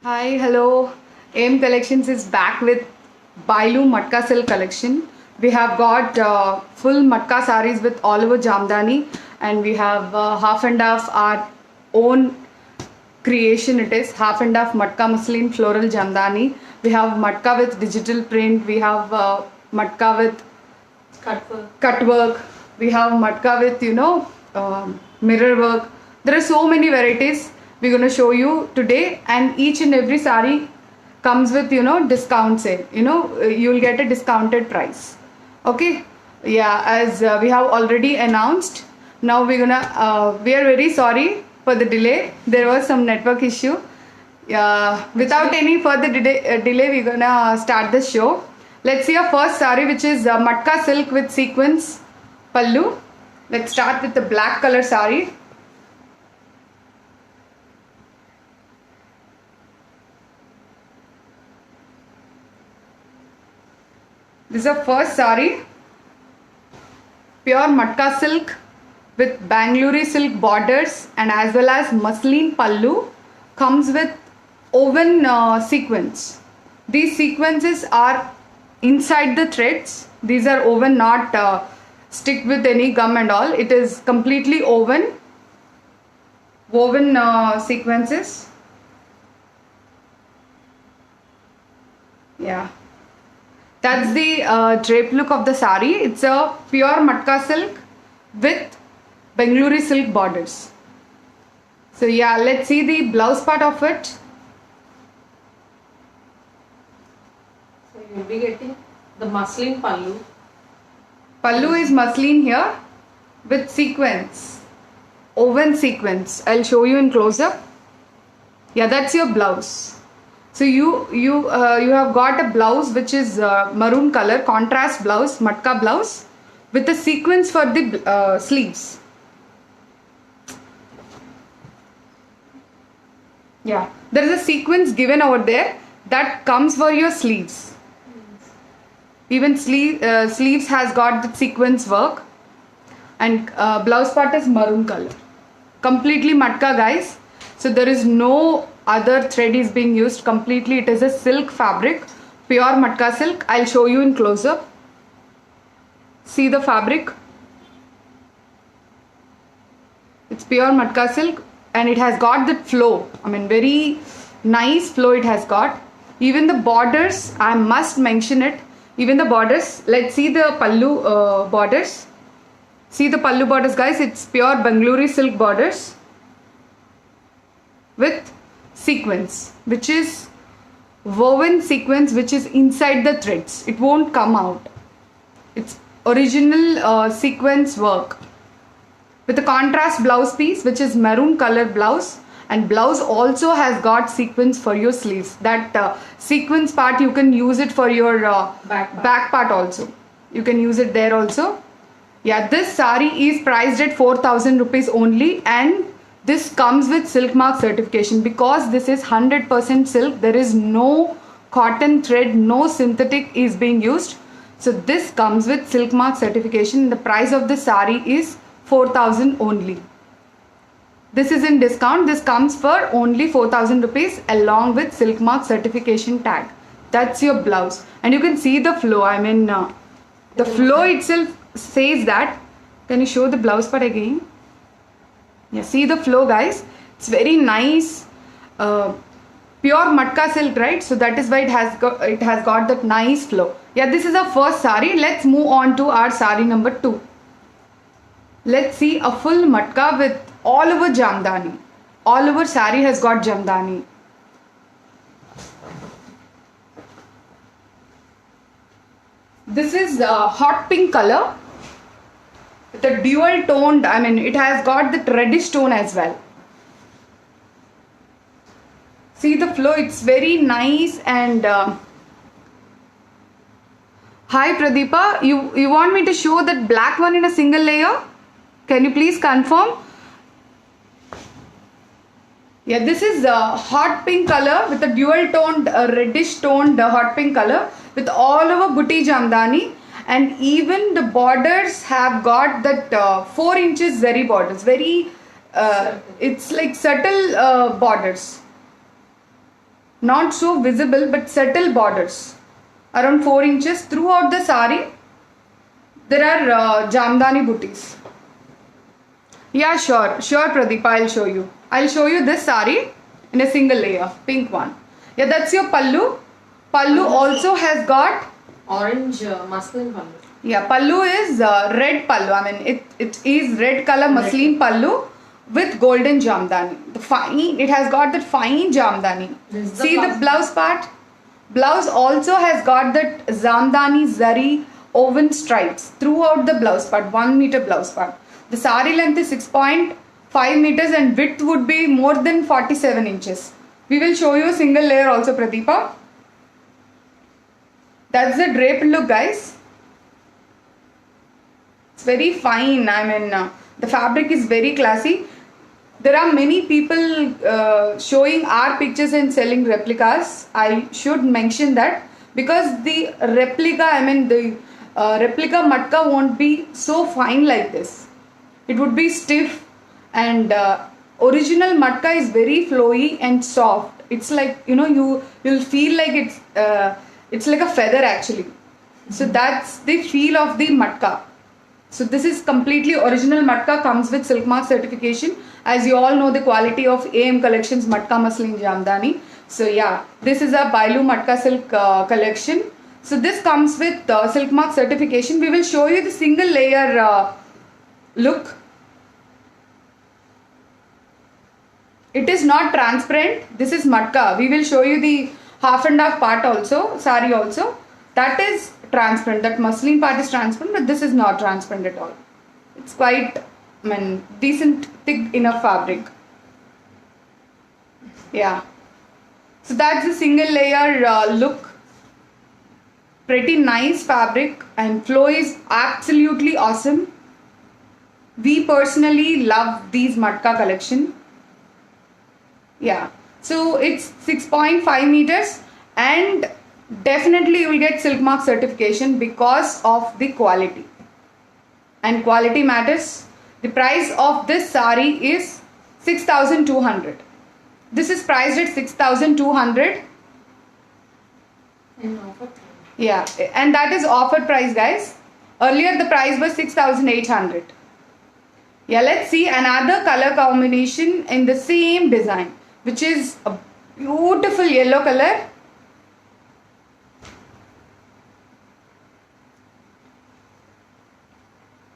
Hi, hello. AIM Collections is back with Bailu Matka Silk collection. We have got full Matka saris with all over Jamdani, and we have half and half our own creation. It is half and half Matka Muslin floral Jamdani. We have Matka with digital print. We have Matka with cut work. We have Matka with mirror work. There are so many varieties we're going to show you today, and each and every sari comes with discount sale. You'll get a discounted price. Okay, yeah, as we have already announced. Now we are very sorry for the delay. There was some network issue. Without any further delay, we're gonna start the show. Let's see our first sari, which is Matka silk with sequins pallu. Let's start with the black color sari. This is our first sari. Pure Matka silk with Bangalore silk borders and as well as muslin pallu. Comes with woven sequins. These sequences are inside the threads. These are woven, not stick with any gum and all. It is completely woven sequences. Yeah, that's the drape look of the sari. It's a pure Matka silk with Bangalore silk borders. So yeah, let's see the blouse part of it. So you will be getting the muslin pallu. Pallu is muslin here with sequins, woven sequins. I'll show you in close up. Yeah, that's your blouse. So you have got a blouse which is maroon color, contrast blouse, matka blouse with the sequins for the sleeves. Yeah, there is a sequence given over there that comes for your sleeves. Even sleeves has got the sequence work, and blouse part is maroon color. Completely matka, guys. So there is no other thread is being used. Completely it is a silk fabric, pure matka silk. I'll show you in close up. See the fabric. It's pure matka silk and it has got the flow. I mean, very nice flow it has got. Even the borders, I must mention it. Even the borders, let's see the pallu borders. See the pallu borders, guys. It's pure Bangalore silk borders with sequence, which is woven sequence, which is inside the threads. It won't come out. It's original sequence work with a contrast blouse piece, which is maroon color blouse, and blouse also has got sequins for your sleeves. That sequence part you can use it for your back part also. You can use it there also. Yeah, this sari is priced at 4,000 rupees only, and this comes with silk mark certification. Because this is 100% silk, there is no cotton thread, no synthetic is being used. So this comes with silk mark certification. The price of this sari is 4,000 only. This is in discount. This comes for only 4,000 rupees along with silk mark certification tag. That's your blouse, and you can see the flow. I mean, the flow itself says that. Can you show the blouse part again? Yeah, see the flow, guys. It's very nice, pure matka silk, right? So that is why it has got that nice flow. Yeah, this is our first sari. Let's move on to our sari number 2. Let's see a full matka with all over Jamdani. All over sari has got Jamdani. This is hot pink color with a dual toned, I mean, it has got the reddish tone as well. See the flow, it's very nice. And hi Pradeepa, you want me to show that black one in a single layer? Can you please confirm? Yeah, this is hot pink color with a dual toned, reddish toned hot pink color with all over booty Jamdani, and even the borders have got that 4 inches zari borders. Very, it's like subtle borders. not so visible but subtle borders around 4 inches throughout the sari. There are Jamdani booties. Yeah, sure Pradeep, I'll show you this sari in a single layer, pink one. Yeah, that's your pallu. Pallu also has got Orange muslin pallu. yeah, pallu is red pallu. I mean, it is red color muslin pallu with golden jamdani. It has got that fine jamdani. This is the See the blouse. blouse part? Blouse also has got that jamdani zari woven stripes throughout the blouse part, 1 meter blouse part. The sari length is 6.5 meters and width would be more than 47 inches. We will show you a single layer also, Pradeepa. That's the draped look, guys. It's very fine. I mean, the fabric is very classy. There are many people showing our pictures and selling replicas. I should mention that because the replica, the replica matka won't be so fine like this. It would be stiff, and original matka is very flowy and soft. It's like you'll feel like it's like a feather actually. So that's the feel of the matka. So this is completely original matka, comes with silk mark certification. As you all know the quality of AM Collections matka muslin jamdani. So yeah, this is a Bailu matka silk collection. So this comes with silk mark certification. We will show you the single layer look. It is not transparent. This is matka. We will show you the half and half part also, sari also. That is transparent. That muslin part is transparent, but this is not transparent at all. It's quite, decent, thick enough fabric. Yeah. So that's the single layer look. Pretty nice fabric, and flow is absolutely awesome. We personally love these matka collection. Yeah, so it's 6.5 meters, and definitely you will get silk mark certification because of the quality, and quality matters. The price of this sari is 6,200. This is priced at 6,200. And offer price. Yeah, and that is offer price, guys. Earlier the price was 6,800. Yeah, let's see another color combination in the same design, which is a beautiful yellow color.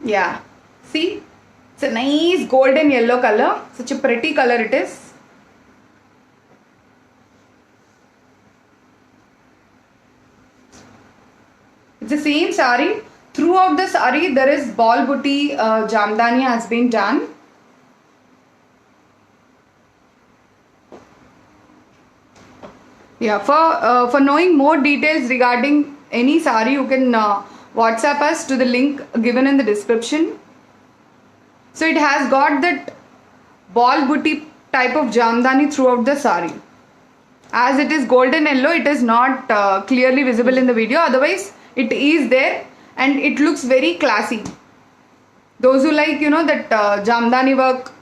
Yeah, see, it's a nice golden yellow color. Such a pretty color it is. It's the same sari. Throughout the sari there is ball booty jamdani has been done. Yeah, for knowing more details regarding any sari, you can WhatsApp us to the link given in the description. So it has got that ball booty type of jamdani throughout the sari. As it is golden yellow, it is not clearly visible in the video. Otherwise, it is there and it looks very classy. Those who like that jamdani work,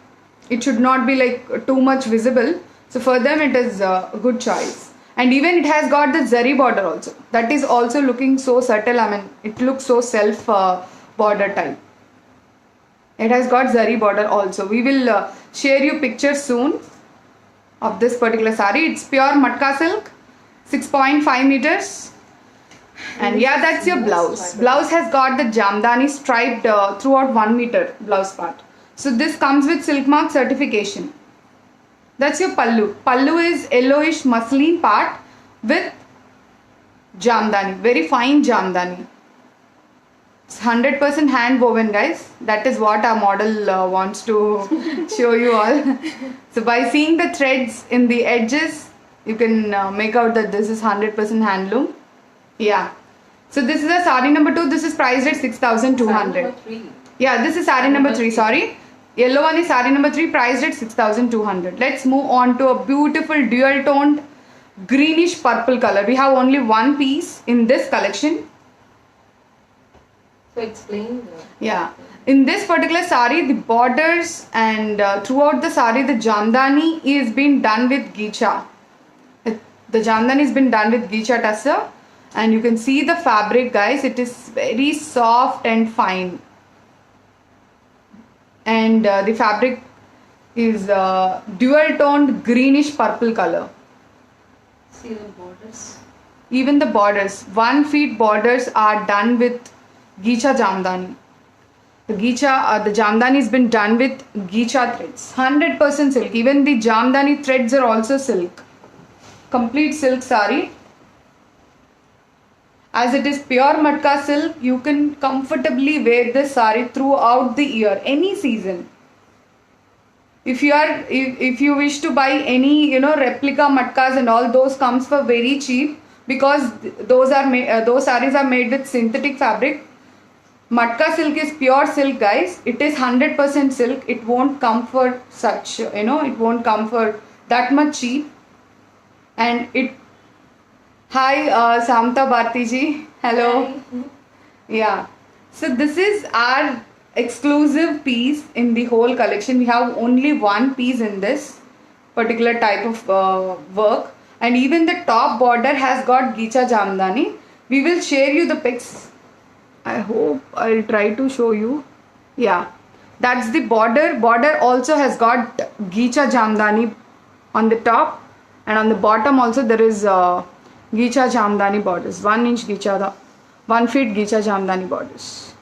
it should not be like too much visible. So for them, it is a good choice. And even it has got the zari border also. That is also looking so subtle. It looks so self border type. It has got zari border also. We will share you pictures soon of this particular sari. It's pure matka silk, 6.5 meters. And yeah, that's your blouse. Blouse has got the jamdani striped throughout 1 meter blouse part. So this comes with silk mark certification. That's your pallu. Pallu is yellowish muslin part with jamdani, very fine jamdani. It's 100% hand woven, guys. That is what our model wants to show you all. So by seeing the threads in the edges, you can make out that this is 100% handloom. Yeah. So this is a sari number 2. This is priced at 6,200. Yeah, this is sari number 3. Sorry. Yellow one is sari number 3, priced at 6,200. Let's move on to a beautiful dual toned greenish purple color. We have only one piece in this collection. So explain. Yeah. In this particular sari, the borders and throughout the sari, the jamdani is being done with gicha. The jamdani has been done with Gicha tussar, and you can see the fabric, guys. It is very soft and fine, and the fabric is dual toned greenish purple color. See the borders. Even the borders, 1 feet borders are done with Gicha Jamdani. The Jamdani has been done with Gicha threads. 100% silk. Even the Jamdani threads are also silk. Complete silk sari. As it is pure matka silk, you can comfortably wear this sari throughout the year, any season. If you wish to buy any replica matkas and all, those comes for very cheap, because those sarees are made with synthetic fabric. Matka silk is pure silk, guys. It is 100% silk. It won't come for such, it won't come for that much cheap. And it, hi Samta Bharti ji, hello. Hi. Yeah, so this is our exclusive piece in the whole collection. We have only one piece in this particular type of work, and even the top border has got Gicha Jamdani. We will share you the pics. I hope I'll try to show you. Yeah, that's the border. Border also has got Gicha Jamdani on the top, and on the bottom also there is Gicha Jamdani borders. 1 inch Gicha, 1 feet Gicha Jamdani borders.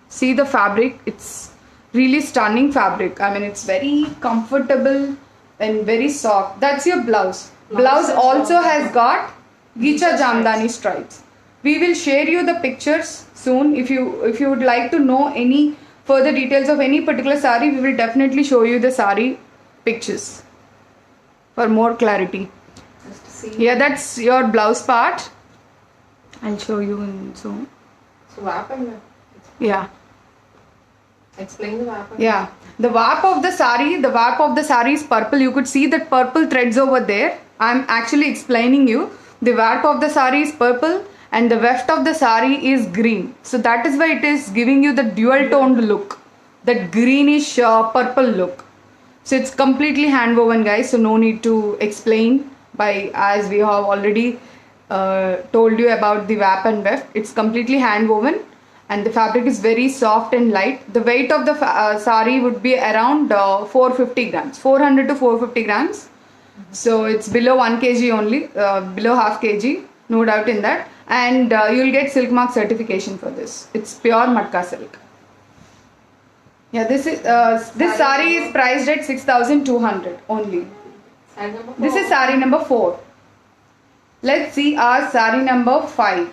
See the fabric, it's really stunning fabric. I mean, it's very comfortable and very soft. That's your blouse. Blouse also has got Gicha Jamdani stripes. We will share you the pictures soon. If you would like to know any further details of any particular sari, we will definitely show you the sari pictures for more clarity. Just see. Yeah, that's your blouse part. I'll show you in soon. So wrap and Yeah. explain the wrap. Yeah, the warp of the sari is purple. You could see that purple threads over there. I'm actually explaining you. The warp of the sari is purple and the weft of the sari is green. So that is why it is giving you the dual toned look, that greenish purple look. So it's completely hand woven, guys. So no need to explain, as we have already told you about the warp and weft. It's completely hand woven. And the fabric is very soft and light. The weight of the sari would be around 450 grams, 400 to 450 grams. So it's below 1 kg only, below half kg, no doubt in that. And you'll get silk mark certification for this. It's pure matka silk. Yeah, this sari is priced at 6,200 only. Side number 4. This is sari number 4. Let's see our sari number 5.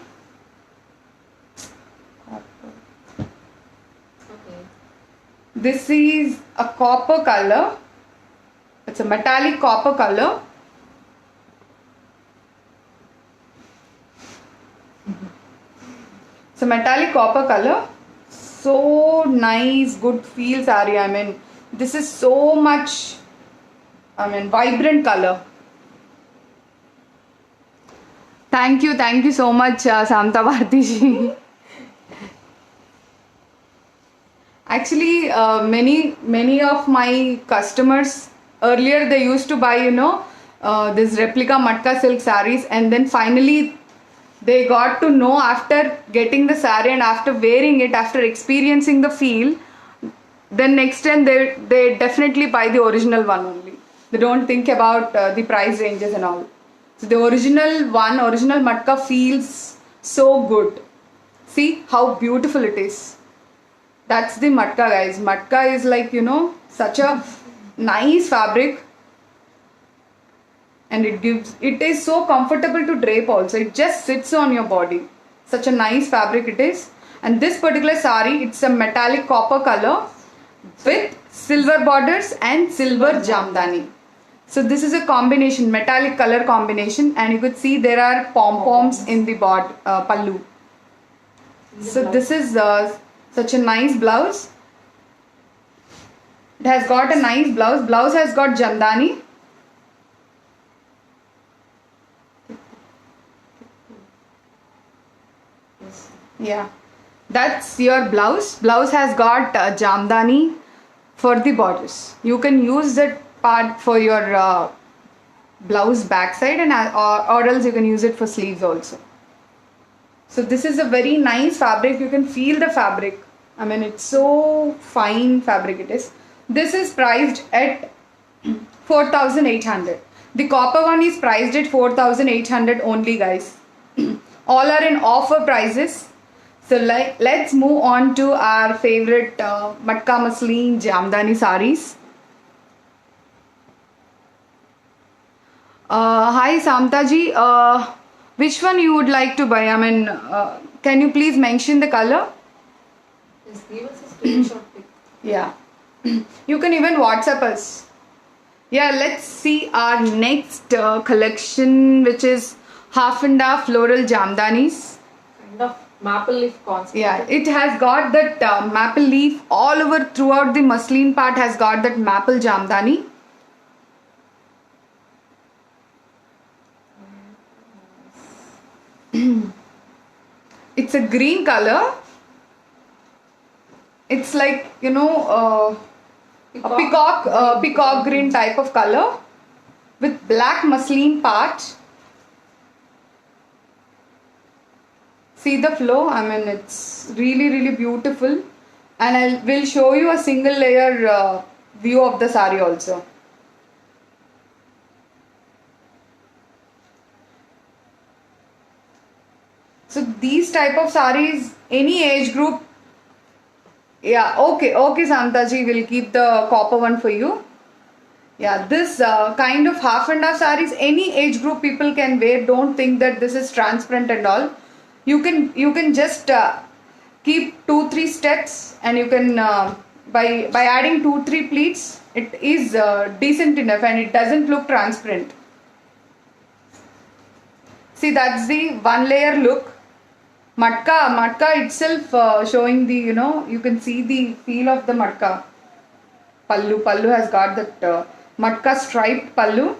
Okay. This is a copper color. It's a metallic copper color. It's a metallic copper color. So nice, good feel sari. I mean, this is so much, vibrant color. Thank you so much, Samta Bharti ji. Actually, many of my customers earlier, they used to buy this replica matka silk saris, and then finally they got to know after getting the sari and after wearing it, after experiencing the feel, then next time they definitely buy the original one only. They don't think about the price ranges and all. So the original matka feels so good. See how beautiful it is. That's the matka, guys. Matka is like, such a nice fabric, and it is so comfortable to drape also. It just sits on your body. Such a nice fabric it is. And this particular sari, it's a metallic copper color with silver borders and silver jamdani. So this is a combination, metallic color combination, and you could see there are pom-poms in the pallu. So this is such a nice blouse. It has got a nice blouse. Blouse has got jamdani. Yeah, that's your blouse. Blouse has got jamdani for the borders. You can use that part for your blouse backside, and or else you can use it for sleeves also. So this is a very nice fabric. You can feel the fabric. I mean, it's so fine fabric it is. This is priced at 4,800. The copper one is priced at 4,800 only, guys. All are in offer prices. So let's move on to our favorite matka muslin jamdani saris. Hi Samtaji, which one you would like to buy? I mean, can you please mention the color? Just give us a screenshot pic. Yeah. You can even WhatsApp us. Yeah, let's see our next collection, which is half and half floral jamdanis. Kind of maple leaf concept. Yeah, it has got that maple leaf all over throughout the muslin part, has got that maple jamdani. It's a green color. It's like, you know, a peacock green type of color with black muslin part. See the flow? I mean, it's really beautiful, and I will show you a single layer view of the sari also. So these type of saris, any age group. Yeah, okay, Samtaji, will keep the copper one for you. Yeah, this kind of half and half saris, any age group people can wear. Don't think that this is transparent and all. You can just keep 2-3 steps, and you can by adding 2-3 pleats, it is decent enough, and it doesn't look transparent. See, that's the one layer look. Matka itself showing the, you know, you can see the feel of the matka. Pallu has got that matka striped pallu.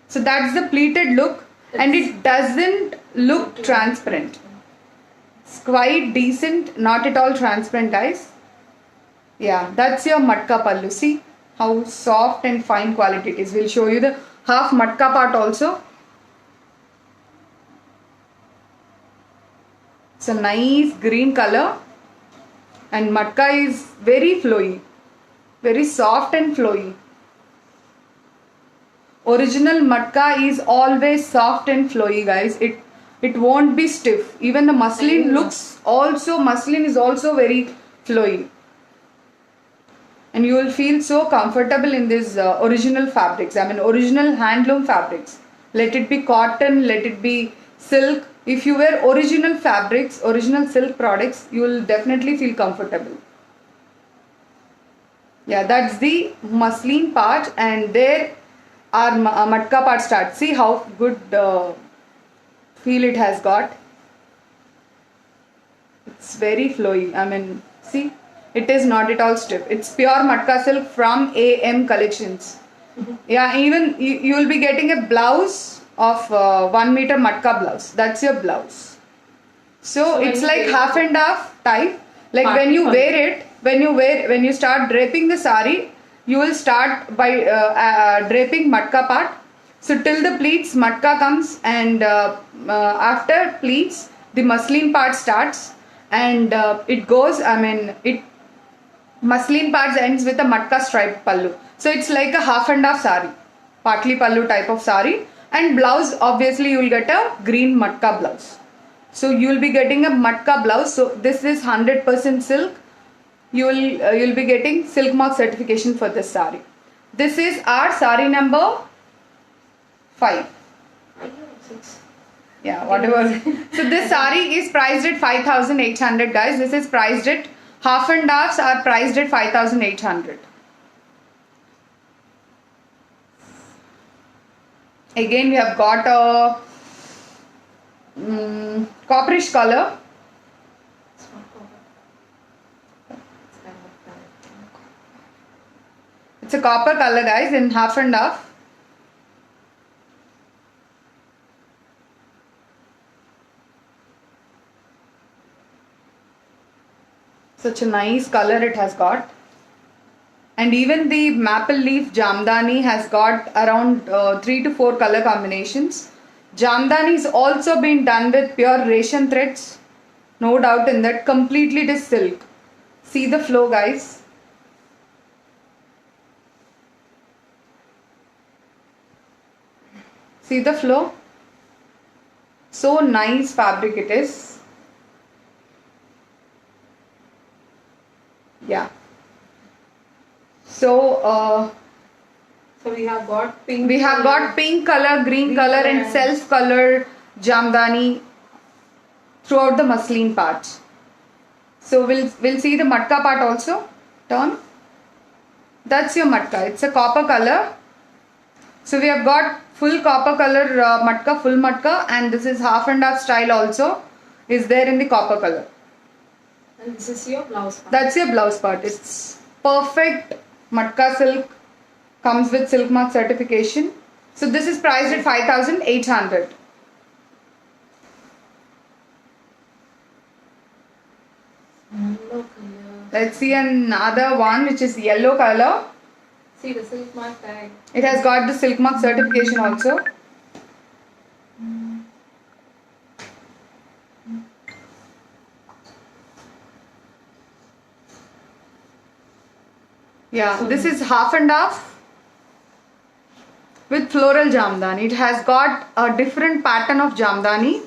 So that's the pleated look, and it doesn't look transparent. It's quite decent, not at all transparent, guys. Yeah, that's your matka pallu. See how soft and fine quality it is. We'll show you the half matka part also. It's a nice green color, and matka is very flowy, very soft and flowy. Original matka is always soft and flowy, guys. It won't be stiff. Even the muslin muslin is also very flowy, and you will feel so comfortable in these original fabrics. I mean, original handloom fabrics. Let it be cotton, let it be silk. If you wear original fabrics, original silk products, you will definitely feel comfortable. Yeah, that's the muslin part, and there our matka part starts. See how good feel it has got. It's very flowy. I mean, see, it is not at all stiff. It's pure matka silk from AM Collections. Yeah, even you will be getting a blouse of 1 meter matka blouse. That's your blouse. So it's like half and half type. Like when you wear it, when you start draping the sari, you will start by draping matka part. So till the pleats, matka comes, and after pleats, the muslin part starts, and it goes. I mean, it muslin parts ends with a matka striped pallu. So it's like a half and half sari, partly pallu type of sari, and blouse obviously you will get a green matka blouse. So you will be getting a matka blouse. So this is 100% silk. You'll be getting silk mark certification for this sari. This is our sari number 5. Yeah, whatever. So this sari is priced at 5,800, guys. This is priced at half and halves are priced at 5,800. Again, we have got a copperish color. It's a copper color, guys, in half and half. Such a nice color it has got. And even the maple leaf Jamdani has got around 3 to 4 color combinations. Jamdani is also been done with pure Resham threads. No doubt in that. Completely it is silk. See the flow, guys. See the flow. So nice fabric it is. Yeah. So we have got pink. we have got pink color, green color, and self colored Jamdani throughout the muslin part. So we'll see the matka part also. Turn. That's your matka. It's a copper color. So we have got full copper color matka, full matka, and this is half and half style also is there in the copper color. And this is your blouse part. That's your blouse part. It's perfect matka silk, comes with silk mark certification. So this is priced at 5,800. Yellow color. Let's see another one which is yellow color. See the silk mark tag. It has got the silk mark certification also. Yeah, this is half and half with floral jamdani. It has got a different pattern of jamdani.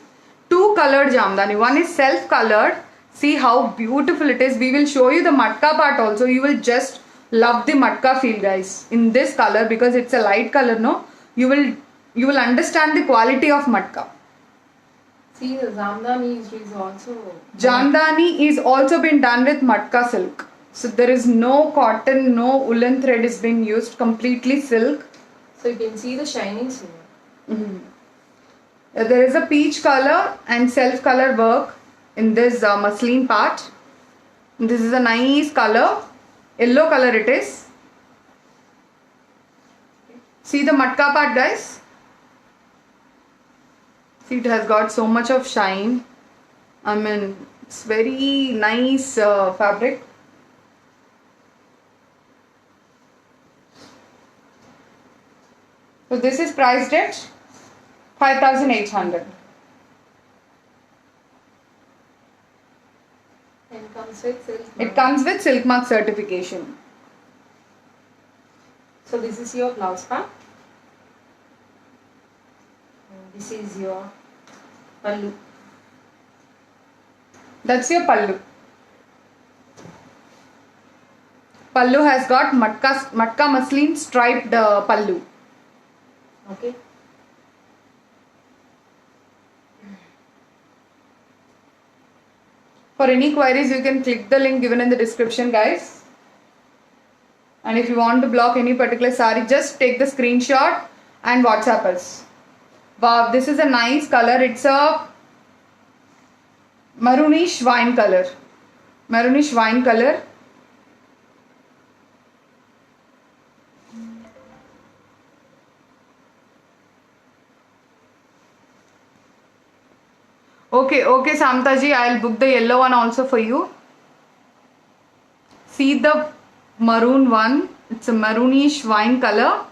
Two colored jamdani. One is self colored. See how beautiful it is. We will show you the matka part also. You will just love the matka feel, guys, in this color because it's a light color. No, you will understand the quality of matka. See the Jamdani is also. Jamdani is also been done with matka silk. So there is no cotton, no woolen thread is being used. Completely silk. So you can see the shinings here. There is a peach color and self color work in this muslin part. This is a nice color. Yellow color it is. See the matka part, guys. See, it has got so much of shine. I mean, it's very nice fabric. So this is priced at 5,800. And comes with silk mark. It comes with silk mark certification. So this is your blouse part. And this is your pallu. That's your pallu. Pallu has got matka muslin striped pallu. Okay. For any queries, you can click the link given in the description, guys. And if you want to block any particular sari, just take the screenshot and WhatsApp us. Wow, this is a nice color. It's a maroonish wine color. Maroonish wine color. Okay, Samtaji, I'll book the yellow one also for you. See the maroon one. It's a maroonish wine color.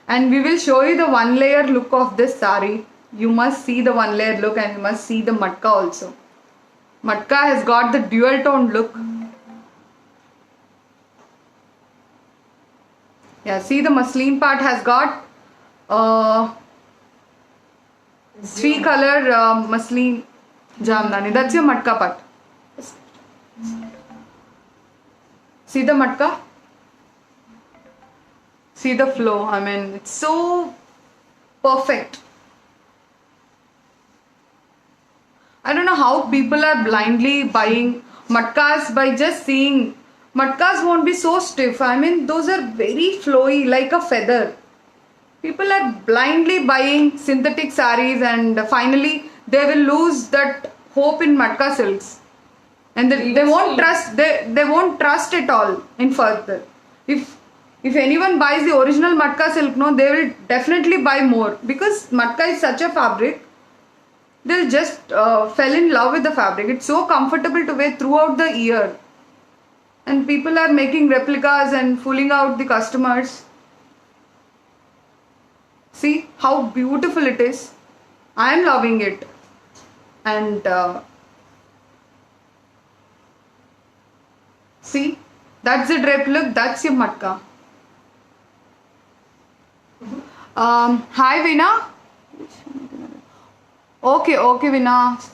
And we will show you the one layer look of this sari. You must see the one layer look and you must see the matka also. Matka has got the dual tone look. Yeah, see the muslin part has got three color muslin jamdani. That's your matka part. See the matka? See the flow. I mean, it's so perfect. I don't know how people are blindly buying matkas by just seeing. Matkas won't be so stiff. I mean, those are very flowy like a feather. People are blindly buying synthetic saris and finally they will lose that hope in matka silks. And they won't trust, they won't trust at all in further. If anyone buys the original matka silk, no, they will definitely buy more because matka is such a fabric. They'll just fell in love with the fabric. It's so comfortable to wear throughout the year. And people are making replicas and fooling out the customers. See how beautiful it is. I am loving it. And see, that's the drape look. That's your matka. Hi Veena. Okay Veena.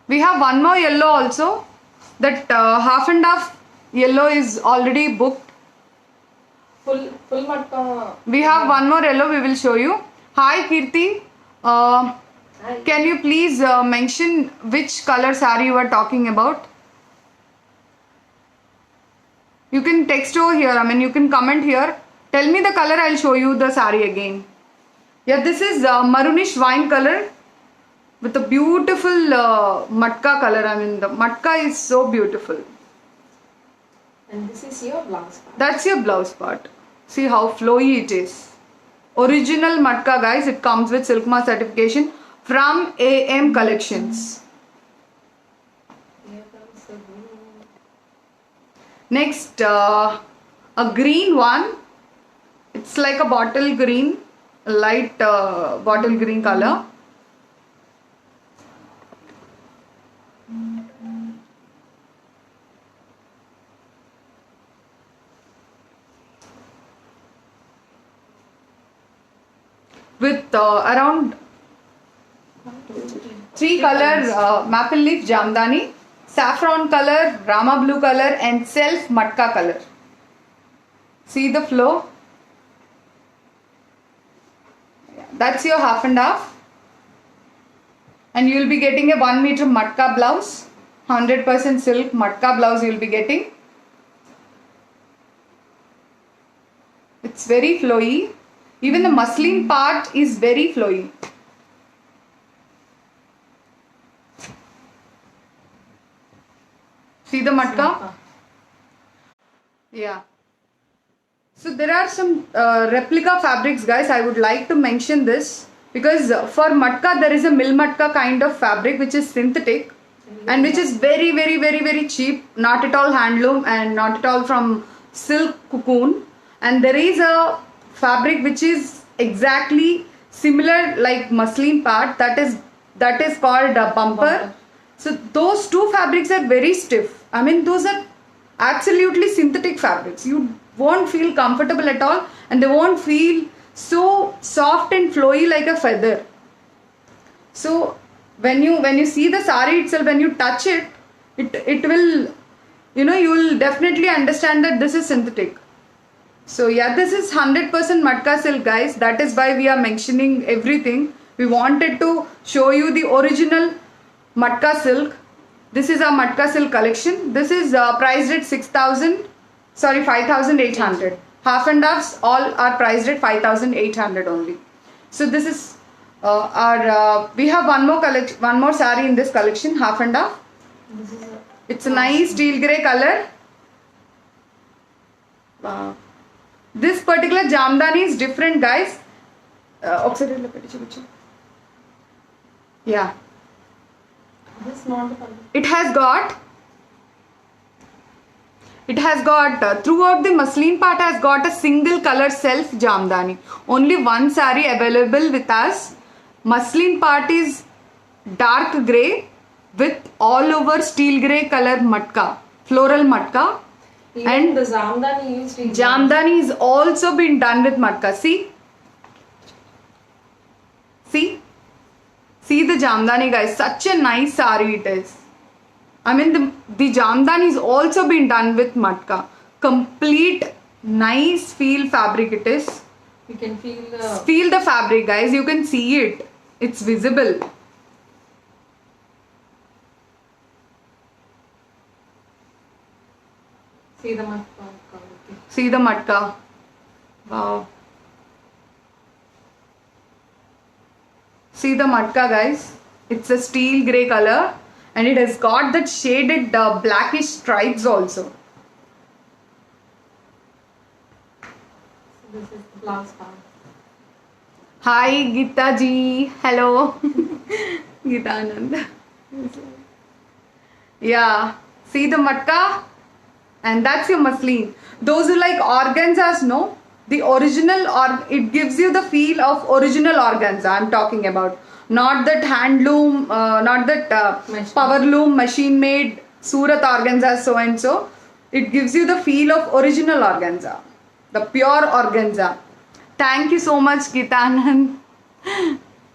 We have one more yellow also. That half and half yellow is already booked. Full matka. We have one more yellow we will show you. Hi Kirti. Can you please mention which color saree you are talking about? You can text over here. I mean, you can comment here. Tell me the color. I'll show you the saree again. Yeah, this is maroonish wine color with a beautiful matka color. I mean, the matka is so beautiful. And this is your blouse part. That's your blouse part. See how flowy it is. Original matka, guys. It comes with Silkma certification from AM Collections. Here comes the blue. Next, a green one. It's like a bottle green, a light bottle green color. With around 3 color maple leaf jamdani, saffron color, rama blue color and self matka color. See the flow? That's your half and half. And you will be getting a 1 meter matka blouse. 100% silk matka blouse you will be getting. It's very flowy. Even the muslin part is very flowy. See the matka? Yeah. So there are some replica fabrics, guys. I would like to mention this because for matka there is a mill matka kind of fabric which is synthetic and which is very cheap, not at all handloom and not at all from silk cocoon. And there is a fabric which is exactly similar like muslin part that is called a bumper. So those two fabrics are very stiff. I mean, those are absolutely synthetic fabrics. You won't feel comfortable at all and they won't feel so soft and flowy like a feather. So when you see the sari itself, when you touch it, it will, you know, you will definitely understand that this is synthetic. So yeah, this is 100% matka silk, guys. That is why we are mentioning everything. We wanted to show you the original matka silk. This is our matka silk collection. This is priced at 5,800. Half and halves all are priced at 5,800 only. So this is we have one more saree in this collection, half and half. It's a nice steel grey color. Wow. This particular jamdani is different, guys. Yeah. This is not the color. It has got throughout the muslin part has got a single color self jamdani. Only one saree available with us. Muslin part is dark grey with all over steel grey color matka, floral matka. Even And the jamdani used in jamdani is also been done with matka. See the jamdani, guys. Such a nice saree it is. I mean, the jamdani is also been done with matka. Complete nice feel fabric it is. You can feel Feel the fabric, guys. You can see it. It's visible. see the matka. See the matka. Wow. See the matka, guys. It's a steel grey color and it has got that shaded blackish stripes also. This is the blouse part. Hi Geeta ji. Hello. Geeta Anand. Yeah. See the matka? and that's your muslin. Those who like organzas know the original, or it gives you the feel of original organza. I'm talking about, not that handloom, not that Machine. power loom, machine made Surat organza so and so. It gives you the feel of original organza, the pure organza. Thank you so much, Gitanand.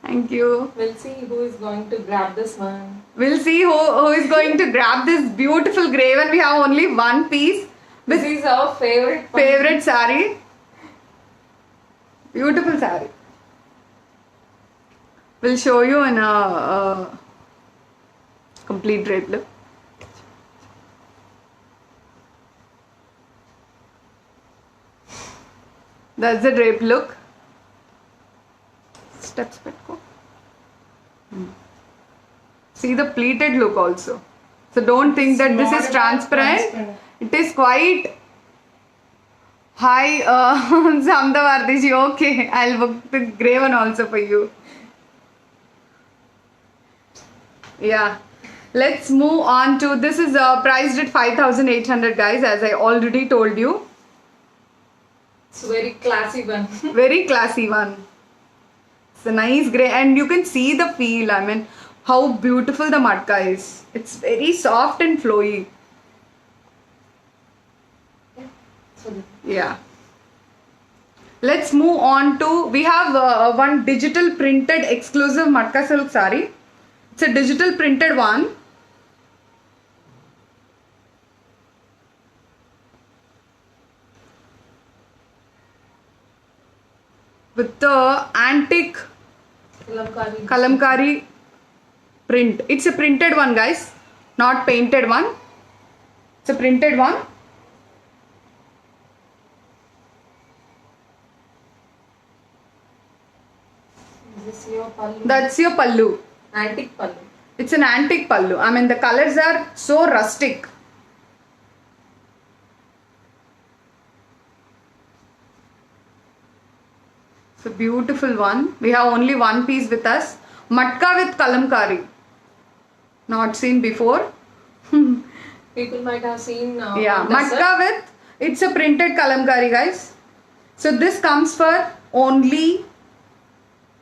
Thank you. We'll see who is going to grab this one. We'll see who is going to grab this beautiful grey one. We have only one piece. This is our favorite one. Favorite sari. Beautiful sari. We'll show you in a complete drape look. That's the drape look. Steps petko. See the pleated look also. So don't think that this is transparent. It is quite. Hi, Samdavardiji. Okay, I'll book the grey one also for you. Yeah. Let's move on to, this is priced at 5,800 guys, as I already told you. It's a very classy one. Very classy one. It's a nice grey, and you can see the feel. I mean, how beautiful the matka is. It's very soft and flowy. So Yeah. Let's move on to, we have one digital printed exclusive matka silk sari. It's a digital printed one. With the antique kalamkari print. It's a printed one, guys, not painted one. It's a printed one. Is this your pallu? That's your pallu. Antique pallu. It's an antique pallu. I mean, the colors are so rustic. It's a beautiful one. We have only one piece with us. Matka with kalamkari. Not seen before. People might have seen. Yeah, on the matka set. with, it's a printed kalamkari, guys. So this comes for only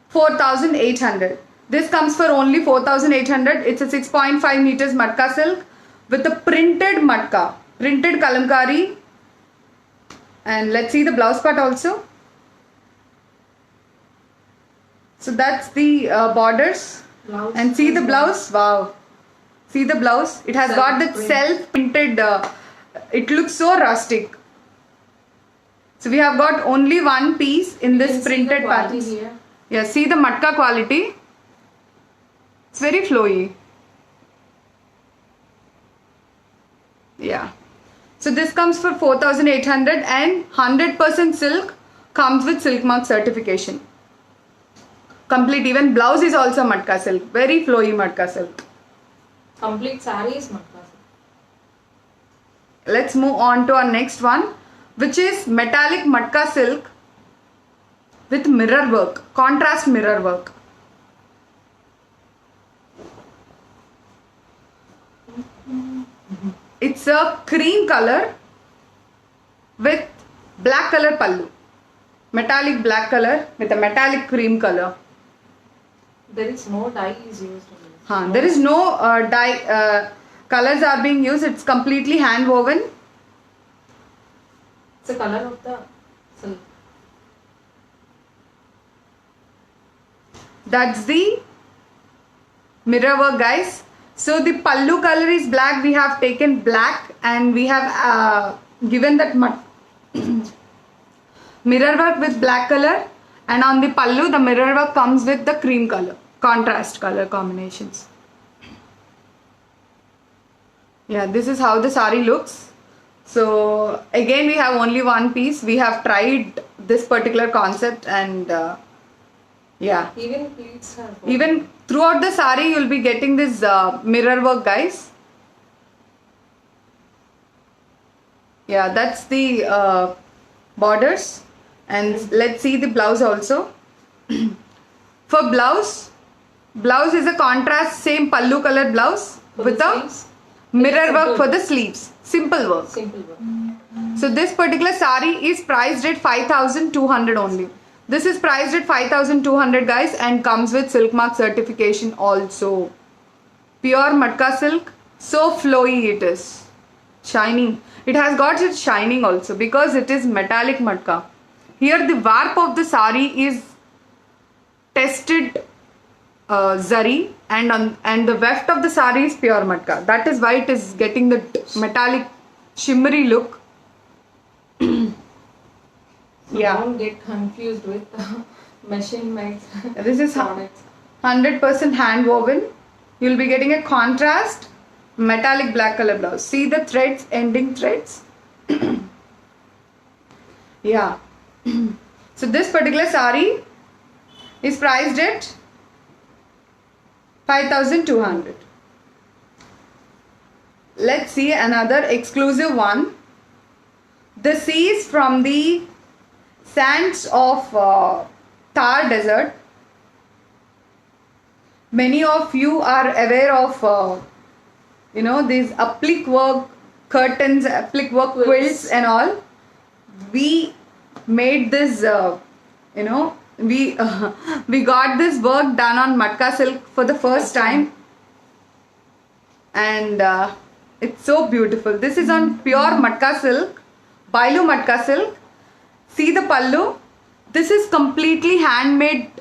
4,800. This comes for only 4,800. It's a 6.5 meters matka silk with a printed matka, printed kalamkari. And let's see the blouse part also. So that's the borders. Blouse. And see the blouse. Wow. See the blouse. It has got that Self-print. self-printed. It looks so rustic. So we have got only one piece in You this can see the printed quality patterns. here. Yeah, see the matka quality. It's very flowy. Yeah. So this comes for 4,800 and 100% silk, comes with silk mark certification. Complete, even blouse is also matka silk. Very flowy matka silk. Complete saree is matka. Let's move on to our next one, which is metallic matka silk with mirror work, contrast mirror work. It's a cream color with black color pallu. Metallic black color with a metallic cream color. There is no dye is used. in this. There is no dye, colors are being used. It's completely hand woven. It's the color of the silk. That's the mirror work, guys. So the pallu color is black. We have taken black and we have given that mirror work with black color, and on the pallu the mirror work comes with the cream color, contrast color combinations. Yeah, this is how the sari looks. So again, we have only one piece. We have tried this particular concept, and yeah, Even pleats have. even throughout the sari you'll be getting this mirror work, guys. Yeah, that's the borders, and let's see the blouse also. For blouse is a contrast, same pallu color blouse For with the a sleeves? Mirror work Simple. for the sleeves. Simple work. Simple work. So this particular sari is priced at 5,200 only. This is priced at 5,200 guys, and comes with silk mark certification also. Pure matka silk. So flowy it is. Shining. It has got its shining also because it is metallic matka. Here the warp of the sari is tested zari, and the weft of the sari is pure matka. That is why it is getting the metallic shimmery look. So Yeah. don't get confused with machine made This is products. 100% hand woven. You'll be getting a contrast metallic black color blouse. See the threads, ending threads. Yeah. So this particular sari is priced at 5,200. Let's see another exclusive one. This is from the sands of Thar Desert. Many of you are aware of, these applique work curtains, applique work quilts and all. We made this, we got this work done on matka silk for the first time, and it's so beautiful. This is on pure matka silk, Bailu matka silk. See the pallu. This is completely handmade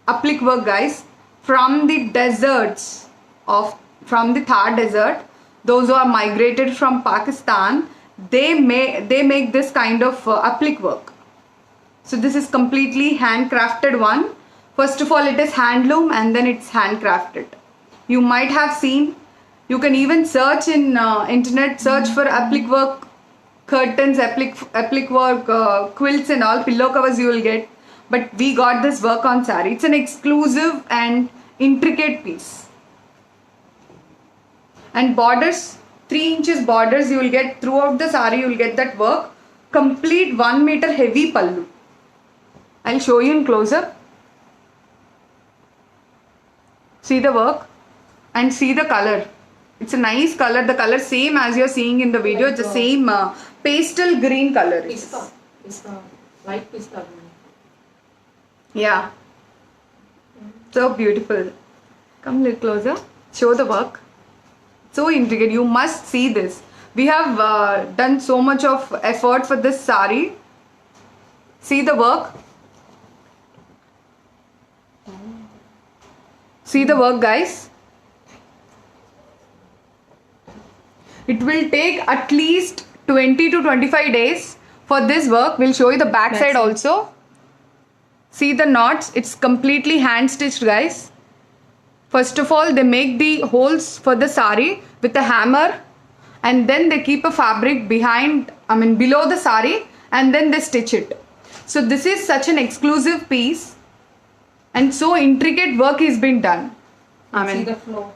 applique work, guys, from the deserts from the Thar desert. Those who are migrated from Pakistan, they make this kind of applique work. So this is completely handcrafted one. First of all, it is handloom and then it's handcrafted. You might have seen. You can even search in internet, search for applique work curtains, applique work quilts and all, pillow covers you will get. But we got this work on sari. It's an exclusive and intricate piece. And borders, 3 inches borders you will get throughout the sari. You will get that work. Complete 1 meter heavy pallu. I'll show you in close up. See the work and see the color. It's a nice color. The color same as you're seeing in the video. It's the same pastel green color. Pista, light pista green. Yeah. So beautiful. Come a little closer. Show the work. So intricate. You must see this. We have done so much of effort for this sari. See the work. See the work, guys. It will take at least 20 to 25 days for this work. We'll show you the back side also. See the knots. It's completely hand stitched, guys. First of all, they make the holes for the sari with a hammer, and then they keep a fabric below the sari, and then they stitch it. So this is such an exclusive piece, and so intricate work is being done. See the flow.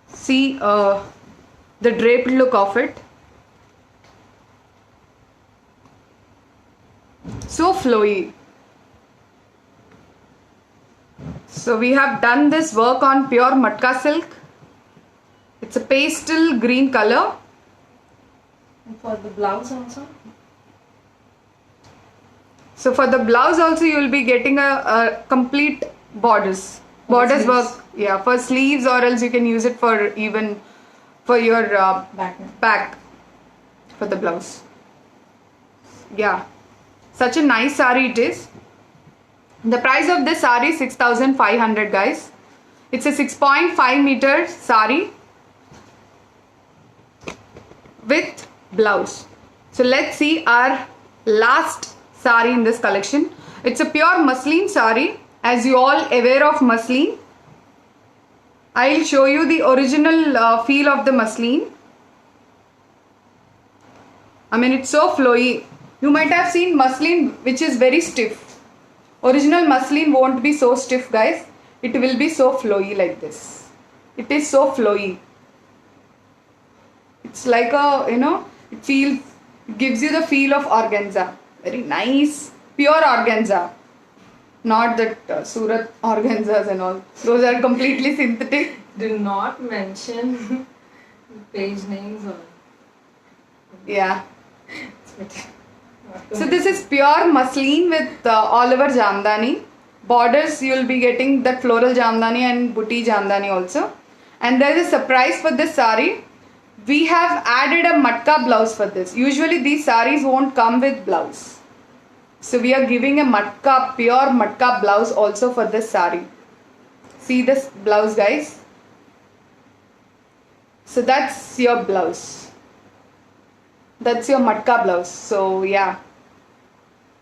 See the draped look of it. So flowy. So we have done this work on pure matka silk. It's a pastel green color. And for the blouse also? So for the blouse also you will be getting a complete borders. Borders work, yeah, for sleeves, or else you can use it for even for your back for the blouse. Yeah, such a nice sari it is. The price of this sari is 6,500, guys. It's a 6.5 meter sari with blouse. So let's see our last sari in this collection. It's a pure muslin sari. As you all aware of muslin, I'll show you the original feel of the muslin. It's so flowy. You might have seen muslin which is very stiff. Original muslin won't be so stiff, guys. It will be so flowy like this. It is so flowy. It's like it gives you the feel of organza. Very nice, pure organza. Not that Surat organzas and all. Those are completely synthetic. Do not mention Page names or Yeah. it's better. Not too So much. this is pure muslin with all over jamdani. Borders you'll be getting that floral jamdani and booty jamdani also. And there is a surprise for this sari. We have added a matka blouse for this. Usually these saris won't come with blouse. So we are giving a matka, pure matka blouse also for this sari. See this blouse, guys. So that's your blouse. That's your matka blouse. So yeah.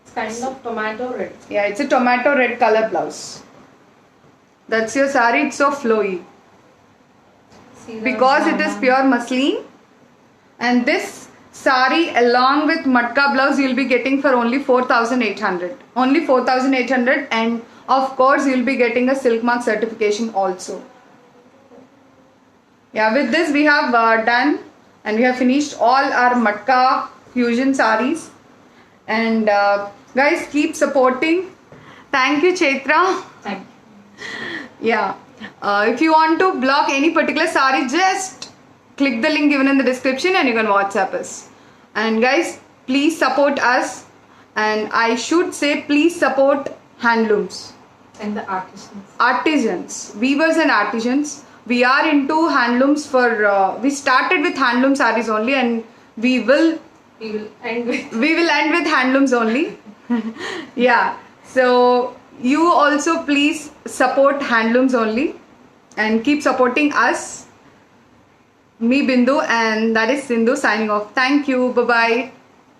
It's kind of tomato red. Yeah, it's a tomato red color blouse. That's your sari. It's so flowy See the because it is jamdani. pure muslin. And this sari along with matka blouse you'll be getting for only 4,800. Only 4,800, and of course you'll be getting a silk mark certification also. Yeah, with this we have done and we have finished all our matka fusion saris. And guys, keep supporting. Thank you, Chaitra. Thank you. Yeah. If you want to block any particular sari, just click the link given in the description and you can WhatsApp us. And guys, please support us. And I should say, please support handlooms, And the artisans. artisans, weavers and artisans. We are into handlooms for, we started with handloom saris only, and we will We will end with handlooms only. Yeah, so you also please support handlooms only and keep supporting us. Me Bindu, and that is Sindhu signing off. Thank you. Bye bye.